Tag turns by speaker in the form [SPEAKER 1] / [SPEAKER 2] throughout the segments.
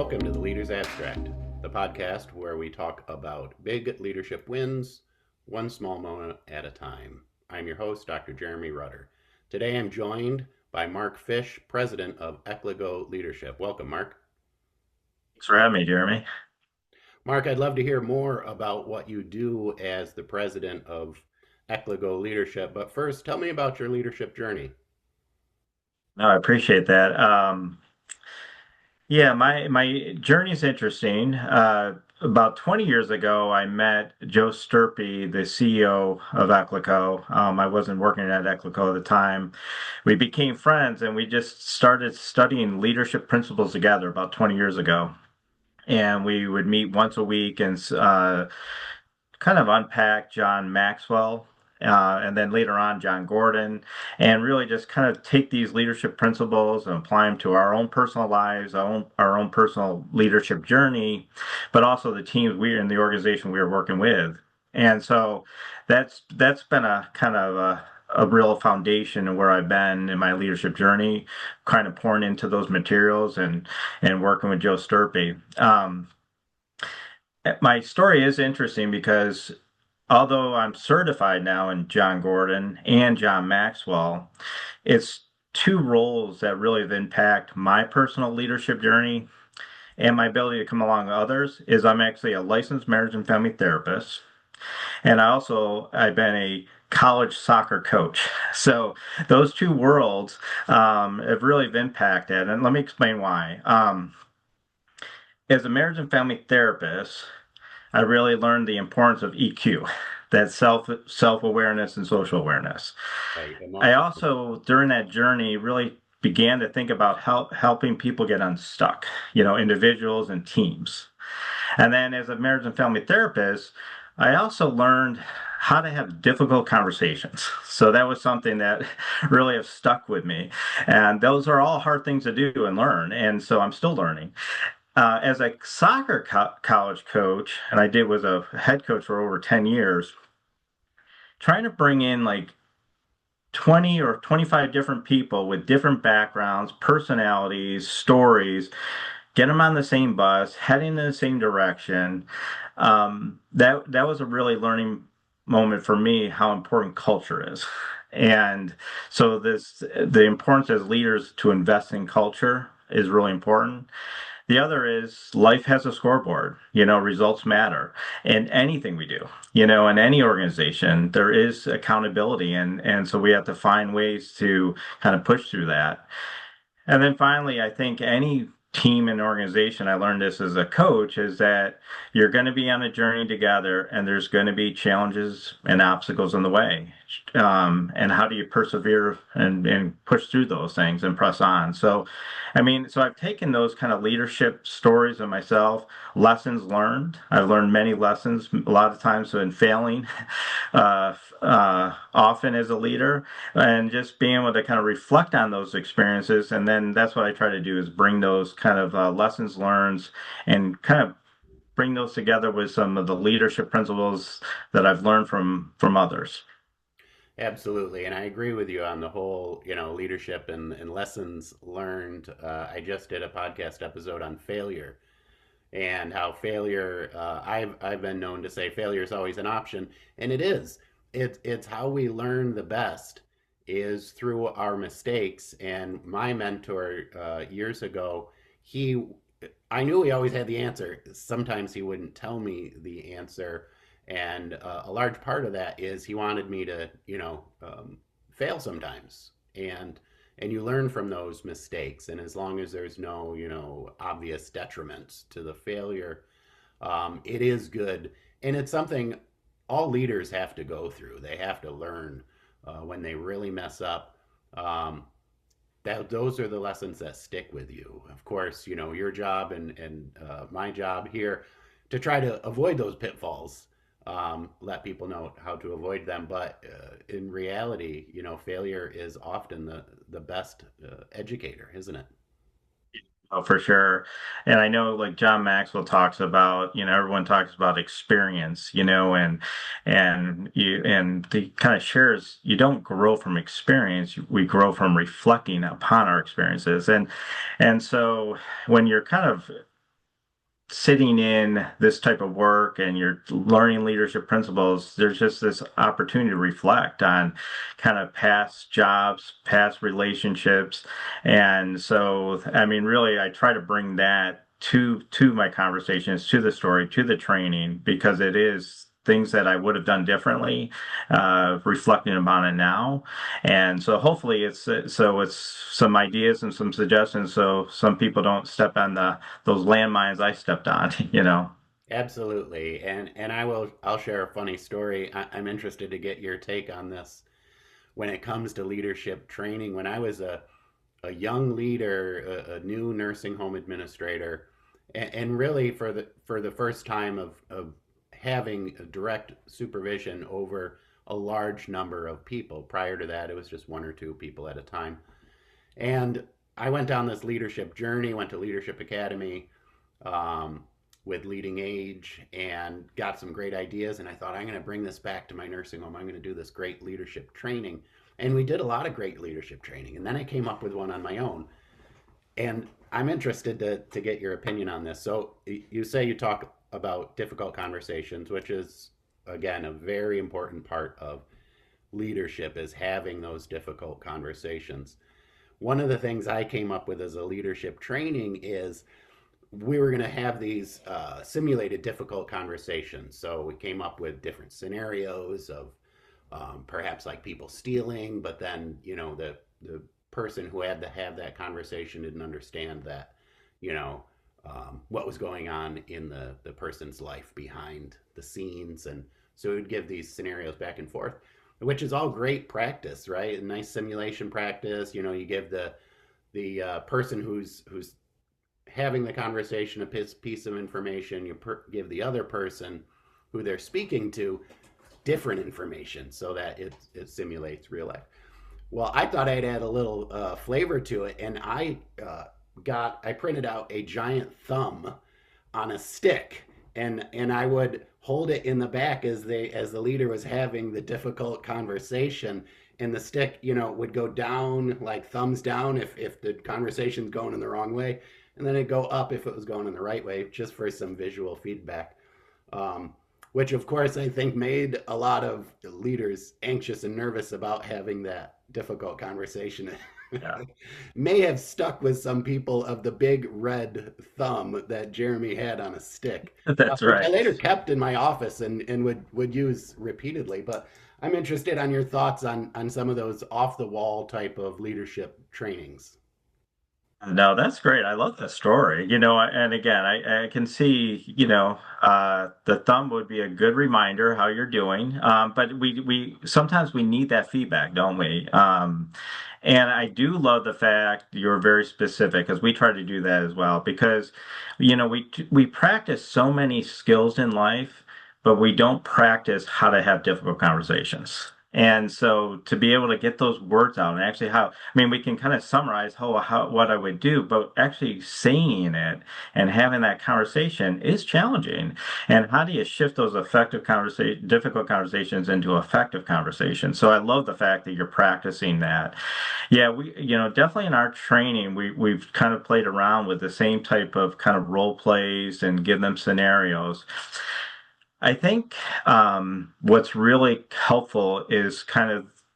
[SPEAKER 1] Welcome to the Leaders Abstract, the podcast where we talk about big leadership wins, one small moment at a time. I'm your host, Dr. Jeremy Rutter. Today I'm joined by Mark Fish, president of Eklego Leadership. Welcome, Mark.
[SPEAKER 2] Thanks for having me, Jeremy.
[SPEAKER 1] Mark, I'd love to hear more about what you do as the president of Eklego Leadership, but first, tell me about your leadership journey.
[SPEAKER 2] No, I appreciate that. Yeah, my journey is interesting. About 20 years ago, I met Joe Sturpey, the CEO of Eklego. I wasn't working at Eklego at the time. We became friends, and we just started studying leadership principles together about 20 years ago. And we would meet once a week and kind of unpack John Maxwell, and then later on John Gordon, and really just kind of take these leadership principles and apply them to our own personal lives, our own personal leadership journey, but also the teams we in the organization we were working with. And so that's been a kind of a real foundation of where I've been in my leadership journey, kind of pouring into those materials and working with Joe Sturpey. My story is interesting because although I'm certified now in John Gordon and John Maxwell, it's two roles that really have impacted my personal leadership journey and my ability to come along with others is I'm actually a licensed marriage and family therapist. And I've been a college soccer coach. So those two worlds have really impacted. And let me explain why. As a marriage and family therapist, I really learned the importance of EQ, that self-awareness and social awareness.
[SPEAKER 1] Right,
[SPEAKER 2] I
[SPEAKER 1] emotional.
[SPEAKER 2] also, during that journey, really began to think about helping people get unstuck, individuals and teams. And then as a marriage and family therapist, I also learned how to have difficult conversations. So that was something that really have stuck with me. And those are all hard things to do and learn. And so I'm still learning. As a soccer college coach, and was a head coach for over 10 years, trying to bring in like 20 or 25 different people with different backgrounds, personalities, stories, get them on the same bus, heading in the same direction. That was a really learning moment for me, how important culture is. And so the importance as leaders to invest in culture is really important. The other is life has a scoreboard. Results matter in anything we do. In any organization, there is accountability, and so we have to find ways to kind of push through that. And then finally, I think any team and organization, I learned this as a coach, is that you're going to be on a journey together and there's going to be challenges and obstacles in the way. And how do you persevere and push through those things and press on? So, so I've taken those kind of leadership stories of myself, lessons learned. I've learned many lessons, a lot of times in failing, often as a leader, and just being able to kind of reflect on those experiences. And then that's what I try to do is bring those kind of lessons learned and kind of bring those together with some of the leadership principles that I've learned from others.
[SPEAKER 1] Absolutely. And I agree with you on the whole, leadership and lessons learned. I just did a podcast episode on failure and how failure, I've been known to say failure is always an option. And it is. It's how we learn the best is through our mistakes. And my mentor years ago, he, I knew he always had the answer. Sometimes he wouldn't tell me the answer, and a large part of that is he wanted me to, fail sometimes, and you learn from those mistakes. And as long as there's no, obvious detriments to the failure, it is good, and it's something all leaders have to go through. They have to learn when they really mess up. That those are the lessons that stick with you. Of course, your job and my job here to try to avoid those pitfalls, let people know how to avoid them. But in reality, failure is often the best educator, isn't it?
[SPEAKER 2] Oh, for sure. And I know like John Maxwell talks about, everyone talks about experience, and he kind of shares you don't grow from experience, we grow from reflecting upon our experiences. And so when you're kind of sitting in this type of work and you're learning leadership principles, there's just this opportunity to reflect on kind of past jobs, past relationships. And so, I mean, really, I try to bring that to my conversations, to the story, to the training, because it is things that I would have done differently, reflecting upon it now. And so hopefully it's some ideas and some suggestions so some people don't step on the those landmines I stepped on, you know.
[SPEAKER 1] Absolutely. And I'll share a funny story. I'm interested to get your take on this when it comes to leadership training. When I was a young leader, a new nursing home administrator, and really for the first time of having a direct supervision over a large number of people. Prior to that, it was just one or two people at a time. And I went down this leadership journey, went to Leadership Academy, um, with Leading Age, and got some great ideas. And I thought, I'm going to bring this back to my nursing home. I'm going to do this great leadership training. And we did a lot of great leadership training. And then I came up with one on my own. And I'm interested to get your opinion on this. So you say you talk about difficult conversations, which is, again, a very important part of leadership, is having those difficult conversations. One of the things I came up with as a leadership training is we were going to have these simulated difficult conversations. So we came up with different scenarios of perhaps like people stealing, but then the person who had to have that conversation didn't understand that you know what was going on in the person's life behind the scenes, and so we would give these scenarios back and forth, which is all great practice, right? A nice simulation practice. You give the person who's having the conversation a piece of information. Give the other person who they're speaking to different information so that it simulates real life. Well, I thought I'd add a little flavor to it, and I printed out a giant thumb on a stick, and I would hold it in the back as the leader was having the difficult conversation, and the stick, would go down, like thumbs down if the conversation's going in the wrong way, and then it'd go up if it was going in the right way, just for some visual feedback. Um, which of course I think made a lot of leaders anxious and nervous about having that difficult conversation.
[SPEAKER 2] Yeah,
[SPEAKER 1] May have stuck with some people of the big red thumb that Jeremy had on a stick,
[SPEAKER 2] that's
[SPEAKER 1] which I
[SPEAKER 2] right.
[SPEAKER 1] later kept in my office and would use repeatedly. But I'm interested on your thoughts on some of those off the wall type of leadership trainings.
[SPEAKER 2] No, that's great. I love that story. And again, I can see, the thumb would be a good reminder how you're doing. But we sometimes we need that feedback, don't we? And I do love the fact you're very specific because we try to do that as well because, we practice so many skills in life, but we don't practice how to have difficult conversations. And so to be able to get those words out and actually we can kind of summarize what I would do, but actually saying it and having that conversation is challenging. And how do you shift those difficult conversations into effective conversations? So I love the fact that you're practicing that. Yeah, definitely in our training, we've kind of played around with the same type of kind of role plays and give them scenarios. I think what's really helpful is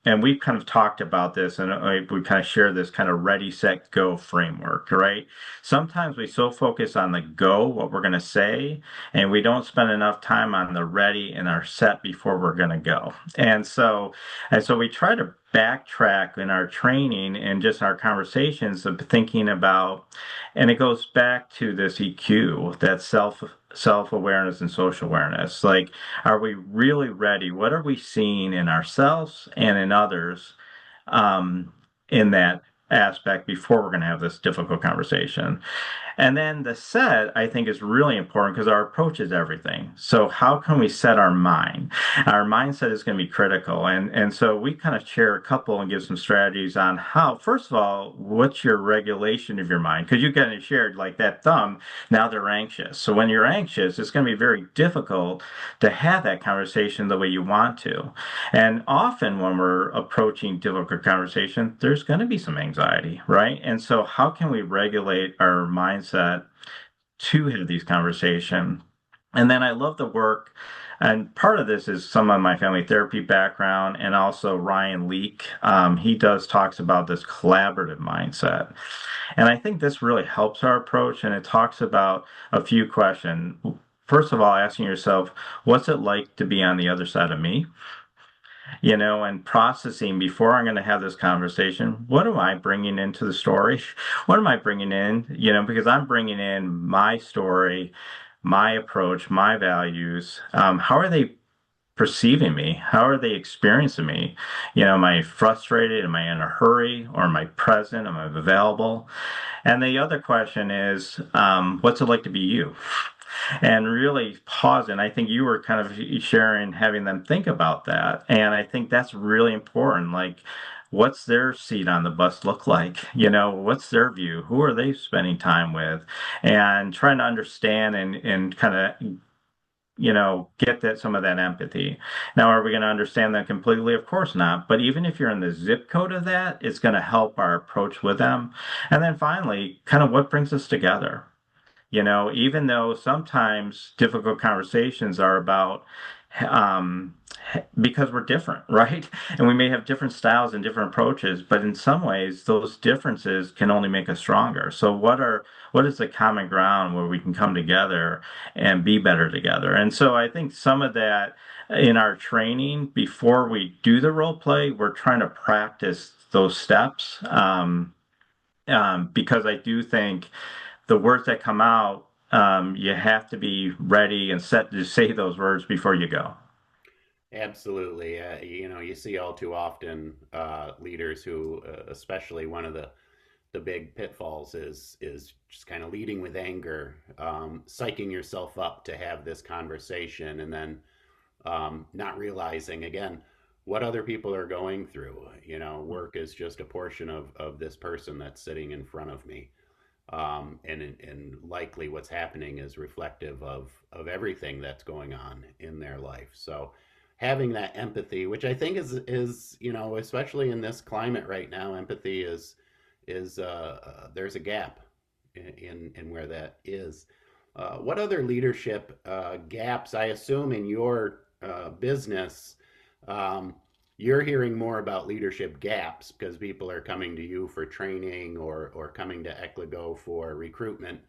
[SPEAKER 2] and we've kind of talked about this, and we kind of share this kind of ready, set, go framework, right? Sometimes we so focus on the go, what we're going to say, and we don't spend enough time on the ready and our set before we're going to go. And so we try to backtrack in our training and just our conversations of thinking about, and it goes back to this EQ, that self-awareness and social awareness. Like, are we really ready? What are we seeing in ourselves and in others, in that aspect before we're going to have this difficult conversation? And then the set, I think, is really important because our approach is everything. So how can we set our mind? Our mindset is going to be critical. And so we kind of share a couple and give some strategies on how, first of all, what's your regulation of your mind? Because you kind of shared like that thumb, now they're anxious. So when you're anxious, it's going to be very difficult to have that conversation the way you want to. And often when we're approaching difficult conversation, there's going to be some anxiety, right? And so how can we regulate our mindset to have these conversations. And then I love the work, and part of this is some of my family therapy background, and also Ryan Leake. He does talks about this collaborative mindset, and I think this really helps our approach. And it talks about a few questions. First of all, asking yourself, what's it like to be on the other side of me? And processing before I'm going to have this conversation. What am I bringing into the story? What am I bringing in? Because I'm bringing in my story, my approach, my values. How are they perceiving me? How are they experiencing me? Am I frustrated? Am I in a hurry? Or am I present? Am I available? And the other question is, what's it like to be you? And really pause. And I think you were kind of sharing, having them think about that. And I think that's really important. Like, what's their seat on the bus look like? What's their view? Who are they spending time with? And trying to understand and kind of get that some of that empathy. Now, are we going to understand that completely? Of course not. But even if you're in the zip code of that, it's going to help our approach with them. And then finally, kind of what brings us together. Even though sometimes difficult conversations are about, um, because we're different, right? And we may have different styles and different approaches, but in some ways, those differences can only make us stronger. So, what is the common ground where we can come together and be better together? And so, I think some of that in our training before we do the role play, we're trying to practice those steps, because I do think the words that come out, you have to be ready and set to say those words before you go.
[SPEAKER 1] Absolutely. You see all too often leaders who, especially one of the big pitfalls is just kind of leading with anger, psyching yourself up to have this conversation, and then not realizing again what other people are going through. Work is just a portion of this person that's sitting in front of me. And likely what's happening is reflective of everything that's going on in their life. So having that empathy, which I think is especially in this climate right now, empathy is there's a gap in where that is. What other leadership gaps? I assume in your business, um, you're hearing more about leadership gaps because people are coming to you for training or coming to Eklego for recruitment,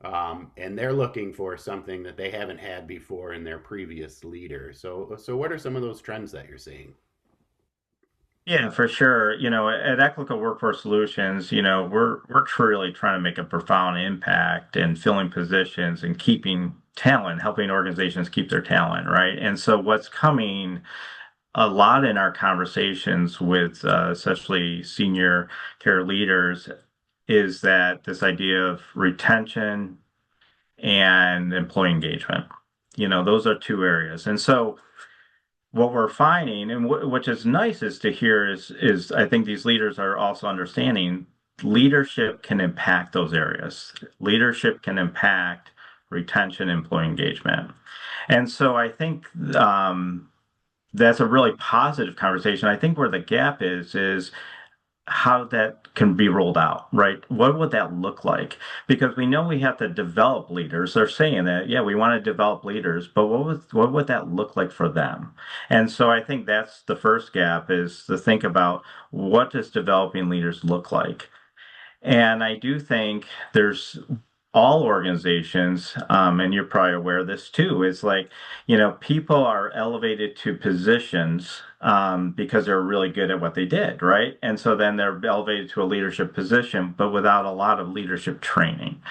[SPEAKER 1] and they're looking for something that they haven't had before in their previous leader. So what are some of those trends that you're seeing?
[SPEAKER 2] Yeah, for sure. At Eklego Workforce Solutions, we're truly trying to make a profound impact in filling positions and keeping talent, helping organizations keep their talent, right? And so what's coming a lot in our conversations with especially senior care leaders is that this idea of retention and employee engagement. Those are two areas. And so what we're finding, and which is nice is to hear, is I think these leaders are also understanding leadership can impact those areas. Leadership can impact retention, employee engagement. And so I think that's a really positive conversation. I think where the gap is how that can be rolled out, right? What would that look like? Because we know we have to develop leaders. They're saying that, yeah, we want to develop leaders, but what would that look like for them? And so I think that's the first gap, is to think about, what does developing leaders look like? And I do think there's all organizations, and you're probably aware of this too, is like, people are elevated to positions because they're really good at what they did, right? And so then they're elevated to a leadership position, but without a lot of leadership training.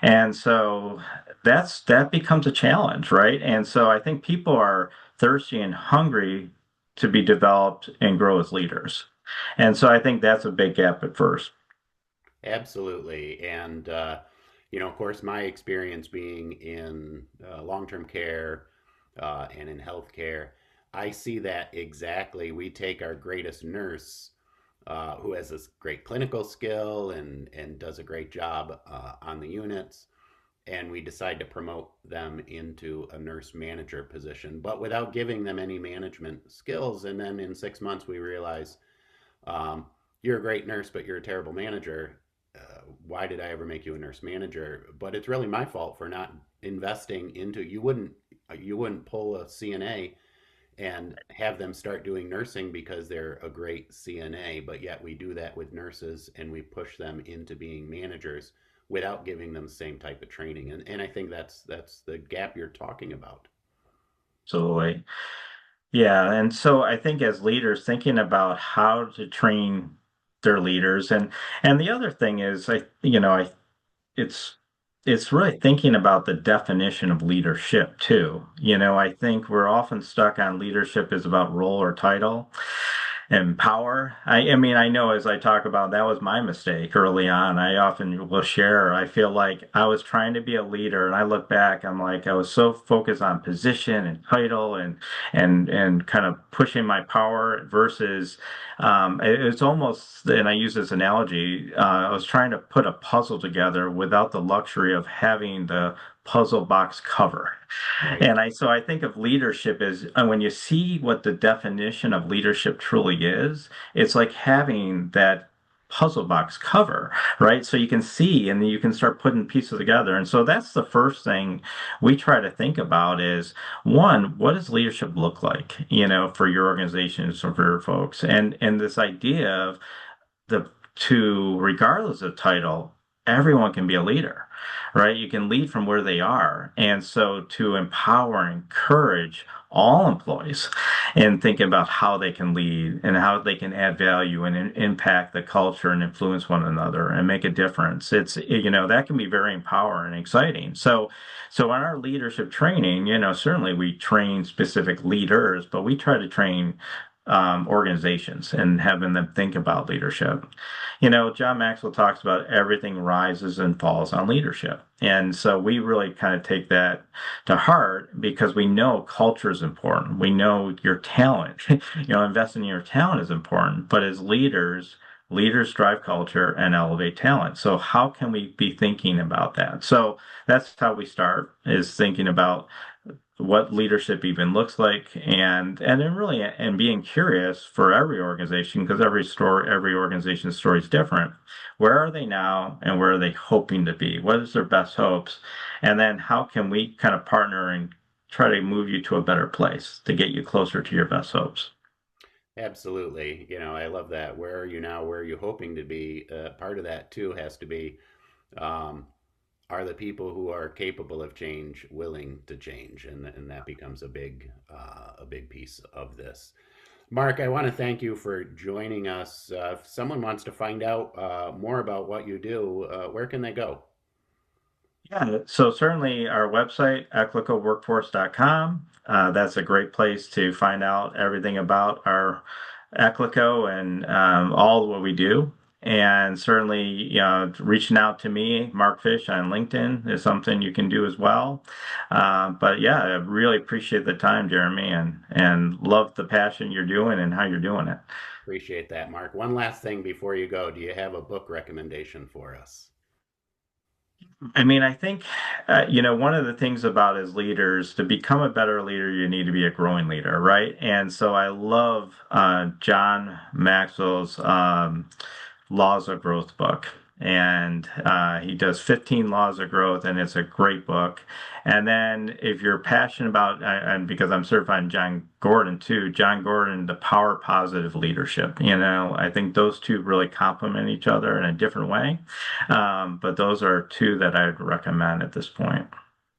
[SPEAKER 2] And so that becomes a challenge, right? And so I think people are thirsty and hungry to be developed and grow as leaders. And so I think that's a big gap at first.
[SPEAKER 1] Absolutely. And, of course, my experience being in long term care and in healthcare, I see that exactly. We take our greatest nurse who has this great clinical skill and does a great job on the units, and we decide to promote them into a nurse manager position, but without giving them any management skills. And then in 6 months, we realize, you're a great nurse, but you're a terrible manager. why did I ever make you a nurse manager? But it's really my fault for not investing into, you wouldn't pull a CNA and have them start doing nursing because they're a great CNA, but yet we do that with nurses and we push them into being managers without giving them the same type of training. And I think that's the gap you're talking about.
[SPEAKER 2] Absolutely. Yeah, and so I think as leaders, thinking about how to train their leaders, and the other thing is, it's it's really thinking about the definition of leadership too. I think we're often stuck on leadership is about role or title and power. I mean, I know as I talk about that was my mistake early on. I often will share, I feel like I was trying to be a leader and I look back, I'm like I was so focused on position and title and kind of pushing my power versus it's almost, and I use this analogy, I was trying to put a puzzle together without the luxury of having the puzzle box cover.
[SPEAKER 1] Right.
[SPEAKER 2] And I think of leadership as when you see what the definition of leadership truly is, it's like having that puzzle box cover, right? So you can see and then you can start putting pieces together. And so that's the first thing we try to think about is one, what does leadership look like, for your organizations or for your folks? And this idea of the to regardless of title, everyone can be a leader, right? You can lead from where they are. And so to empower and encourage all employees and think about how they can lead and how they can add value and impact the culture and influence one another and make a difference. That can be very empowering and exciting. So in our leadership training, certainly we train specific leaders, but we try to train organizations and having them think about leadership. John Maxwell talks about everything rises and falls on leadership. And so we really kind of take that to heart because we know culture is important. We know your talent, investing in your talent is important. But as leaders, leaders drive culture and elevate talent. So how can we be thinking about that? So that's how we start is thinking about what leadership even looks like and then really and being curious for every organization because every organization's story is different. Where are they now and where are they hoping to be? What is their best hopes? And then how can we kind of partner and try to move you to a better place to get you closer to your best hopes?
[SPEAKER 1] Absolutely. I love that. Where are you now? Where are you hoping to be? Part of that too has to be, um, are the people who are capable of change willing to change, and that becomes a big piece of this. Mark, I want to thank you for joining us. If someone wants to find out more about what you do, where can they go?
[SPEAKER 2] Yeah, so certainly our website, eclecoworkforce.com. That's a great place to find out everything about our Eklego and all what we do. And certainly, reaching out to me, Mark Fish on LinkedIn is something you can do as well. But yeah, I really appreciate the time, Jeremy, and love the passion you're doing and how you're doing it.
[SPEAKER 1] Appreciate that, Mark. One last thing before you go. Do you have a book recommendation for us?
[SPEAKER 2] I mean, I think, one of the things about as leaders, to become a better leader, you need to be a growing leader, right? And so I love John Maxwell's Laws of Growth book. And he does 15 Laws of Growth, and it's a great book. And then if you're passionate about, and because I'm certified in John Gordon too, John Gordon, The Power of Positive Leadership. I think those two really complement each other in a different way. But those are two that I'd recommend at this point.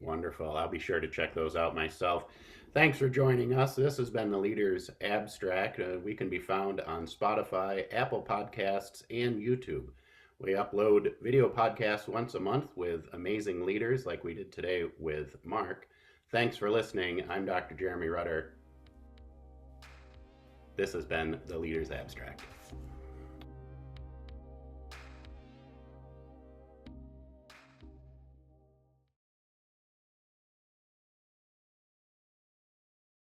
[SPEAKER 1] Wonderful. I'll be sure to check those out myself. Thanks for joining us. This has been the Leaders Abstract. We can be found on Spotify, Apple Podcasts, and YouTube. We upload video podcasts once a month with amazing leaders like we did today with Mark. Thanks for listening. I'm Dr. Jeremy Rutter. This has been the Leaders Abstract.